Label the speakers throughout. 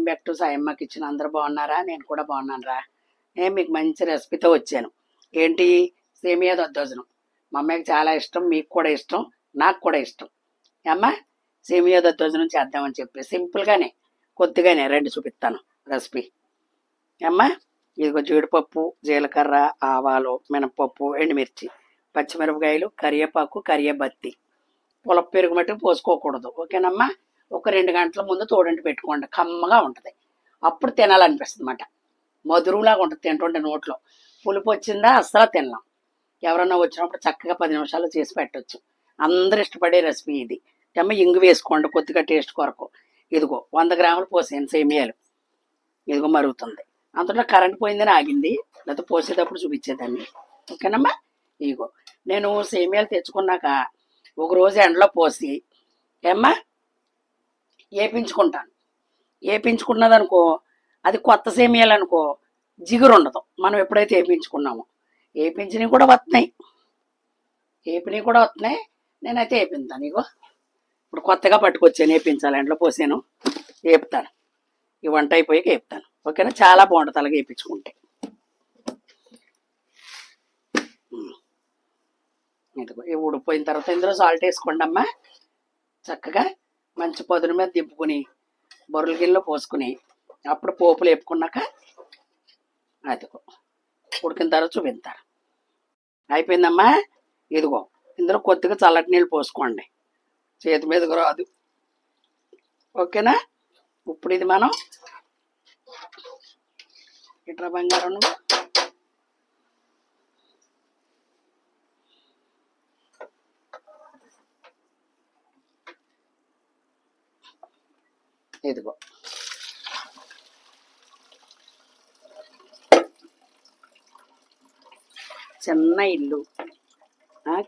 Speaker 1: Welcome back to Sayamma kitchen. అందరూ బాగున్నారా? నేను కూడా బాగున్నాను రా. నేను మీకు మంచి రెసిపీతో వచ్చాను. ఏంటి? సేమియా దద్దోజనం. మా అమ్మాయికి చాలా ఇష్టం, మీకు కూడా ఇష్టం, నాకు కూడా ఇష్టం. అమ్మ, సేమియా దద్దోజనం చేద్దామని చెప్పి సింపుల్గానే కొద్దిగానే రెండు చూపిస్తాను రెసిపీ. అమ్మ, ఇదిగో జీడిపప్పు, జీలకర్ర, ఆవాలు, మినపప్పు, ఎండుమిర్చి, పచ్చిమిరపకాయలు, కరివేపాకు, కరివేబత్తి. పులప పెరుగు మట్టుకు పోసుకోకూడదు, ఓకేనమ్మా? ఒక 2 గంటల ముందు తోడంటి పెట్టుకోండి, కమ్మగా ఉంటుంది. అప్పుడు తినాలనిపిస్తుంది అన్నమాట. మధురంలాగా ఉంటుంది తింటుంటే నోట్లో. పులుపు వచ్చిందా అస్సలు తినలేం. ఎవరన్నా వచ్చినప్పుడు చక్కగా 10 నిమిషాలు చేసి పెట్టవచ్చు. అందరు ఇష్టపడే రెసిపీ ఇది. అమ్మ, ఇంగు వేసుకోండి కొద్దిగా టేస్ట్ కొరకు. ఇదిగో 100 గ్రాములు పోసాను సేమియాలు. ఇదిగో మరుగుతుంది. అంతలో కరెంట్ పోయిందని ఆగింది, లేకపోతే పోసేటప్పుడు చూపించేదాన్ని. ఓకేనమ్మా? ఇదిగో నేను సేమియాలు తెచ్చుకున్నాక ఒకరోజు ఎండలో పోసి ఏమ్మా వేపించుకుంటాను. వేపించుకున్నది అనుకో, అది కొత్త సేమియాలు అనుకో, జిగురు ఉండదు. మనం ఎప్పుడైతే వేపించుకున్నామో, వేపించినవి కూడా వస్తున్నాయి, నేనైతే వేపించాను. ఇగో ఇప్పుడు కొత్తగా పట్టుకొచ్చాను, వేపించాలి. ఎండలో పోసాను, వేపుతాను. ఈ వంట అయిపోయాక వేపుతాను. ఓకేనా? చాలా బాగుంటుంది అలాగే వేయించుకుంటే. ఇదిగో ఇవి ఉడిపోయిన తర్వాత ఇందులో సాల్ట్ వేసుకోండి అమ్మా. చక్కగా మంచి పొదును మీద దింపుకుని బొర్రెల గిన్నెలో పోసుకుని అప్పుడు పోపులు వేపుకున్నాక అదిగో ఉడికిన తర్వాత చూపిస్తారు. అయిపోయిందమ్మా. ఇదిగో ఇందులో కొద్దిగా చల్లటి నీళ్ళు పోసుకోండి, చేతి మీదకు రాదు. ఓకేనా? ఇప్పుడు ఇది మనం ఇట్లా బంగారం ఇదిగో చిన్న ఇల్లు,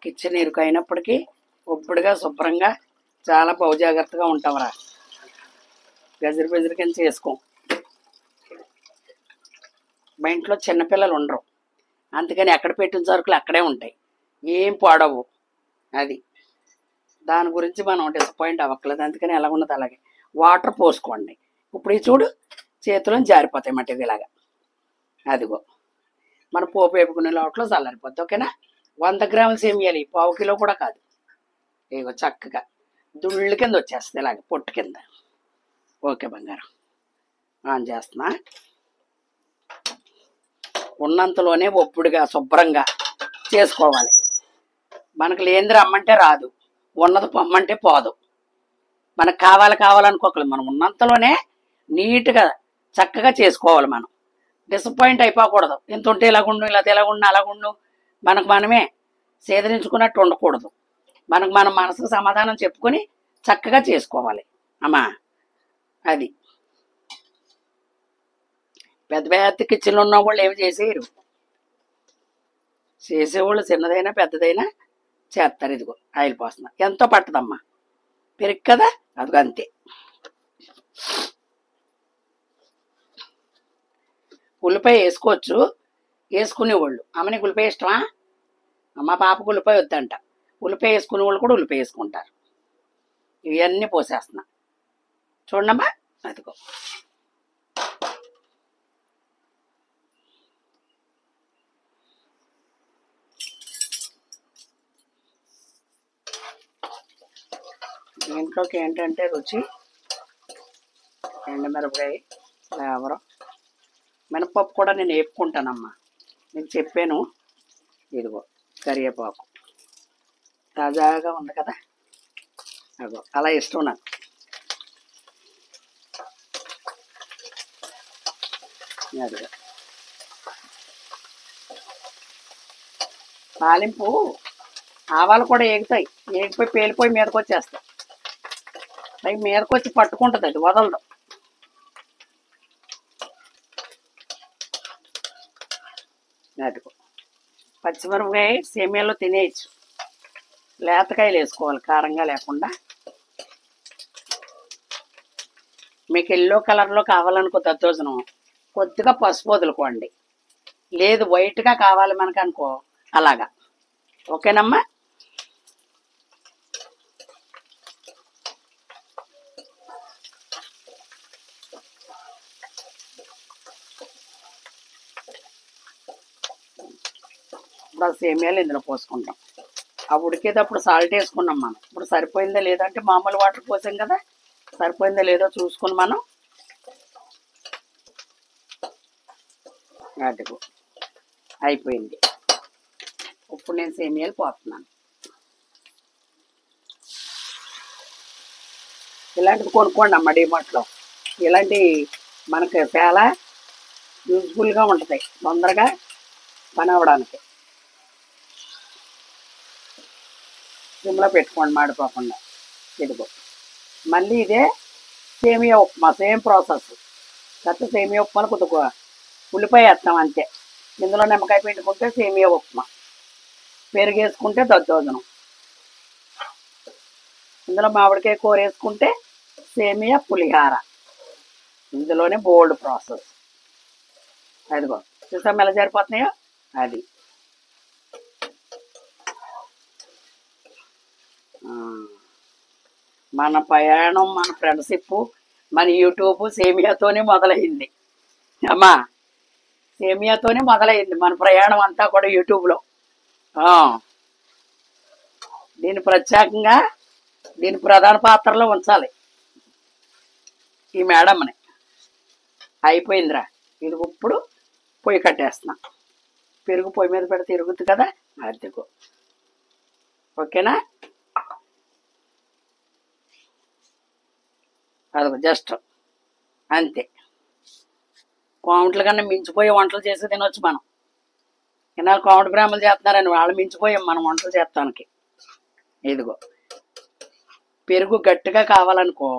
Speaker 1: కిచెన్ ఇరుకు అయినప్పటికీ ఒప్పుడుగా శుభ్రంగా చాలా బహుజాగ్రత్తగా ఉంటాంరా. గజరు బెజరు కింద చేసుకోం. మా ఇంట్లో చిన్నపిల్లలు ఉండరు, అందుకని ఎక్కడ పెట్టిన సరుకులు అక్కడే ఉంటాయి, ఏం పాడవు. అది దాని గురించి మనం డిసప్పాయింట్ అవ్వట్లేదు. అందుకని ఎలా ఉన్నది అలాగే వాటర్ పోసుకోండి. ఇప్పుడు ఈ చూడు చేతిలో జారిపోతాయి మట్టి ఇలాగా. అదిగో మన పోపు వేపుకునే లోపల చల్లారిపోద్ది. ఓకేనా? 100 గ్రాములు సేమియాలి, 1/2 కిలో కూడా కాదు. ఇగో చక్కగా దుళ్ళు కింద వచ్చేస్తుంది ఇలాగ పొట్టు కింద. ఓకే బంగారం, ఆన్ చేస్తున్నా. ఉన్నంతలోనే ఒప్పుడుగా శుభ్రంగా చేసుకోవాలి. మనకు లేనిది రమ్మంటే రాదు, ఉన్నది పొమ్మంటే పోదు. మనకు కావాలనుకోకలేదు. మనం ఉన్నంతలోనే నీట్గా చక్కగా చేసుకోవాలి. మనం డిసప్పాయింట్ అయిపోకూడదు. ఇంత ఉంటే ఇలాగుండు, ఇలా ఎలాగుండు, అలాగుండు. మనకు మనమే సేదరించుకున్నట్టు ఉండకూడదు. మనకు మనం మనసుకు సమాధానం చెప్పుకొని చక్కగా చేసుకోవాలి అమ్మా. అది పెద్ద పెద్ద కిచెన్లు ఉన్న వాళ్ళు ఏమి చేసేయరు, చేసేవాళ్ళు చిన్నదైనా పెద్దదైనా చేస్తారు. ఇదిగో ఆయిల్ పోస్తున్నా. ఎంతో పట్టదమ్మా, పెరుగు కదా, అదిగో అంతే. ఉల్లిపాయ వేసుకోవచ్చు, వేసుకునేవాళ్ళు. అమ్మని ఉల్లిపాయ ఇష్టమా? మా పాపకు ఉల్లిపాయ వద్దంట. ఉల్లిపాయ వేసుకునే వాళ్ళు కూడా ఉల్లిపాయ వేసుకుంటారు. ఇవన్నీ పోసేస్తున్నా చూడమ్మా. అదిగో దీంట్లోకి ఏంటంటే రుచి ఎండుమిరపకాయ, ఫ్లేవరు, మినపప్పు కూడా నేను వేపుకుంటానమ్మా, మీకు చెప్పాను. ఇదిగో కరివేపాకు తాజాగా ఉంది కదా, అగో అలా ఇష్టం నాకు. అదిగో తాలింపు ఆవాలు కూడా ఏగుతాయి, ఏగిపోయి పేలిపోయి మీదకి వచ్చేస్తాయి. అవి మీదకి వచ్చి పట్టుకుంటుంది, అది వదలదు. అదిగో పచ్చిమిరపకాయ సేమియాలో తినేయచ్చు, లేతకాయలు వేసుకోవాలి కారంగా లేకుండా. మీకు ఎల్లో కలర్లో కావాలనుకో దద్దోజనం, కొద్దిగా పసుపు వదులుకోండి. లేదు వైట్గా కావాలి మనకు అనుకో, అలాగా. ఓకేనమ్మా? ఇప్పుడు ఆ సేమియాలు ఇందులో పోసుకుంటాం. ఆ ఉడికేటప్పుడు సాల్ట్ వేసుకున్నాం మనం. ఇప్పుడు సరిపోయిందా లేదంటే మామూలు వాటర్ పోసాం కదా, సరిపోయిందా లేదో చూసుకుని మనం అదిగో అయిపోయింది. ఇప్పుడు నేను సేమియాలు పోతున్నాను. ఇలాంటివి కొనుక్కోండి అమ్మ డిమార్ట్లో. ఇలాంటి మనకు చాలా యూజ్ఫుల్గా ఉంటుంది తొందరగా పని అవ్వడానికి. సిమ్లో పెట్టుకోండి మాడిపోకుండా. ఇదిగో మళ్ళీ ఇదే సేమియా ఉప్మా, సేమ్ ప్రాసెస్. కాకపోతే సేమియా ఉప్మాలు కొద్దిగా ఉల్లిపాయ వేస్తాం అంతే. ఇందులో నిమ్మకాయ పిండుకుంటే సేమియా ఉప్మా, పెరుగు వేసుకుంటే దద్దోజనం, ఇందులో మామిడికాయ కూర వేసుకుంటే సేమియా పులిహార. ఇందులోనే బోల్డ్ ప్రాసెస్. అదిగో చూసాం ఎలా సరిపోతున్నాయో. అది మన ప్రయాణం, మన ఫ్రెండ్షిప్, మన యూట్యూబ్ సేమియాతోనే మొదలైంది అమ్మా. సేమియాతోనే మొదలైంది మన ప్రయాణం అంతా కూడా యూట్యూబ్లో. దీన్ని ప్రత్యేకంగా దీని ప్రధాన పాత్రలో ఉంచాలి ఈ మేడంని. అయిపోయిందిరా. ఇది ఇప్పుడు పొయ్యి కట్టేస్తున్నా. పెరుగు పొయ్యి మీద పెడితే తిరుగుతుంది కదా, అదిగో. ఓకేనా? అదిగో జస్ట్ అంతే. కామెంట్ల కన్నా మించిపోయే వంటలు చేసి తినొచ్చు మనం. ఇన్నాళ్ళు కామెంట్ బ్రాహ్మలు చేస్తున్నారని వాళ్ళు మించిపోయాం మనం వంటలు చేస్తానికి. ఇదిగో పెరుగు గట్టిగా కావాలనుకో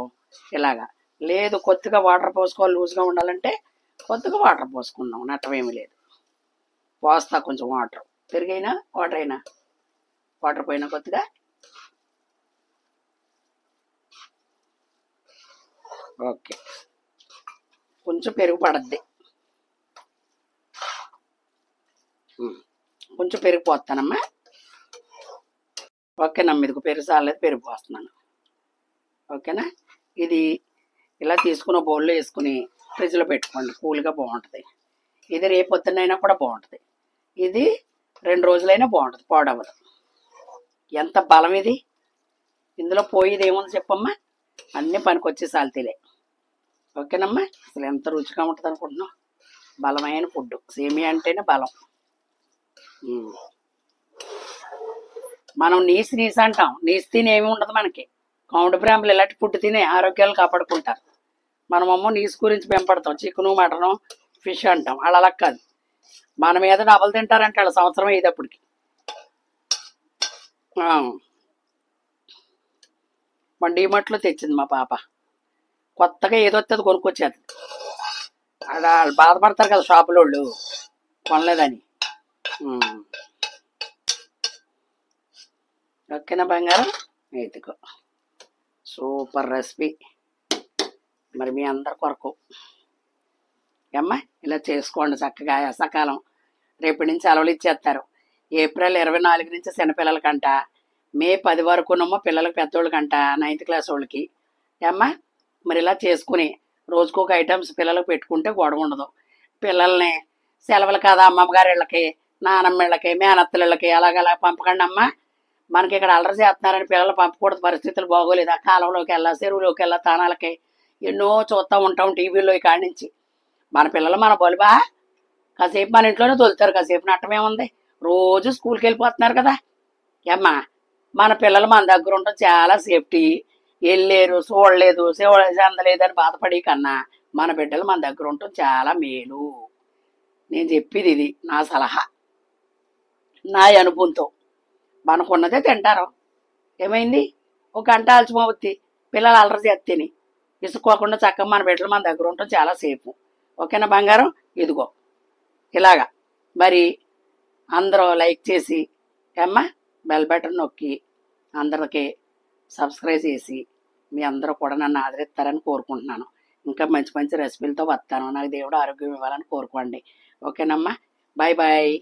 Speaker 1: ఇలాగా, లేదు కొద్దిగా వాటర్ పోసుకోవాలి, లూజ్గా ఉండాలంటే కొద్దిగా వాటర్ పోసుకుందాం, నట్టమేమి లేదు. పోస్తా కొంచెం వాటర్, పెరుగైనా వాటర్ అయినా, వాటర్ పోయినా కొద్దిగా. ఓకే, కొంచెం పెరుగు పడద్ది, కొంచెం పెరుగు పోస్తానమ్మా. ఓకేనమ్మా, ఇదిగో పెరుగు చాలేదు, పెరుగు పోస్తున్నాను. ఓకేనా? ఇది ఇలా తీసుకున్న బౌల్లో వేసుకుని ఫ్రిడ్జ్లో పెట్టుకోండి, కూల్గా బాగుంటుంది. ఇది రేపు పొద్దున్నైనా కూడా బాగుంటుంది. ఇది 2 రోజులైనా బాగుంటుంది, పాడవదు. ఎంత బలం ఇది! ఇందులో పోయేది ఏముంది చెప్పమ్మా, అన్నీ పనికొచ్చే సాల్తీలే. ఓకేనమ్మా? అసలు ఎంత రుచిగా ఉంటుంది అనుకుంటున్నావు. బలమైన ఫుడ్ సేమియా అంటేనే బలం. మనం నీసి అంటాం, నీసి తిని ఏమి ఉండదు మనకి. కౌంటు బ్రాహ్మలు ఇలాంటి ఫుడ్ తినే ఆరోగ్యాలు కాపాడుకుంటారు. మనమేమో నీసు గురించి పెంపడతాం, చికెను మటను ఫిష్ అంటాం. వాళ్ళు అలా కాదు, మన మీద డబలు తింటారంటే వాళ్ళ సంవత్సరం అయ్యేటప్పటికి. మన డిమార్ట్లో తెచ్చింది మా పాప, కొత్తగా ఏదో వస్తుంది కొనుక్కొచ్చేది. వాళ్ళు బాధపడతారు కదా షాపులో వాళ్ళు కొనలేదని. ఓకేనా బంగారం? ఇదిగో సూపర్ రెసిపీ మరి మీ అందరి కొరకు. అమ్మా ఇలా చేసుకోండి చక్కగా. సకాలం రేపటి నుంచి సెలవులు ఇచ్చేస్తారు. ఏప్రిల్ 24 నుంచి చిన్నపిల్లలకంట, మే 10 వరకునేమో పిల్లలకి పెద్దోళ్ళకంట, 9th క్లాస్ వాళ్ళకి. అమ్మా మరి ఇలా చేసుకుని రోజుకు ఒక ఐటమ్స్ పిల్లలకు పెట్టుకుంటే గొడవ ఉండదు. పిల్లల్ని సెలవులు కదా అమ్మమ్మ గారి ఇళ్ళకి, నానమ్మ ఇళ్ళకి, మేనత్తలకి అలాగలా పంపకండి అమ్మా. మనకి ఇక్కడ అల్లరి చేస్తున్నారని పిల్లలు పంపకూడదు, పరిస్థితులు బాగోలేదు. ఆ కాలంలోకి వెళ్ళా, చెరువులోకి వెళ్ళా, తానాలకి ఎన్నో చూస్తూ ఉంటాం టీవీలో. కాడి నుంచి మన పిల్లలు మన బలుబా, కాసేపు మన ఇంట్లోనే తోలుతారు, కాసేపు నట్టమేముంది. రోజు స్కూల్కి వెళ్ళిపోతున్నారు కదా అమ్మా. మన పిల్లలు మన దగ్గర ఉండడం చాలా సేఫ్టీ. వెళ్ళలేరు, చూడలేదు, అందలేదని బాధపడి కన్నా మన బిడ్డలు మన దగ్గర ఉండటం చాలా మేలు. నేను చెప్పేది ఇది నా సలహా, నా అనుభవంతో. మనకున్నదే తింటారు, ఏమైంది? ఒక గంట ఆల్చిపోవద్ది, పిల్లలు అల్లరి చేస్తేని విసుక్కోకుండా చక్కగా మన బిడ్డలు మన దగ్గర ఉండటం చాలా సేఫ్. ఓకేనా బంగారం? ఇదిగో ఇలాగా మరి అందరూ లైక్ చేసి అమ్మా బెల్ బటన్ నొక్కి అందరికీ సబ్స్క్రైబ్ చేసి మీ అందరూ కూడా నన్ను ఆదరిస్తారని కోరుకుంటున్నాను. ఇంకా మంచి మంచి రెసిపీలతో వస్తాను. నాకు దేవుడు ఆరోగ్యం ఇవ్వాలని కోరుకోండి. ఓకేనమ్మా? Bye bye.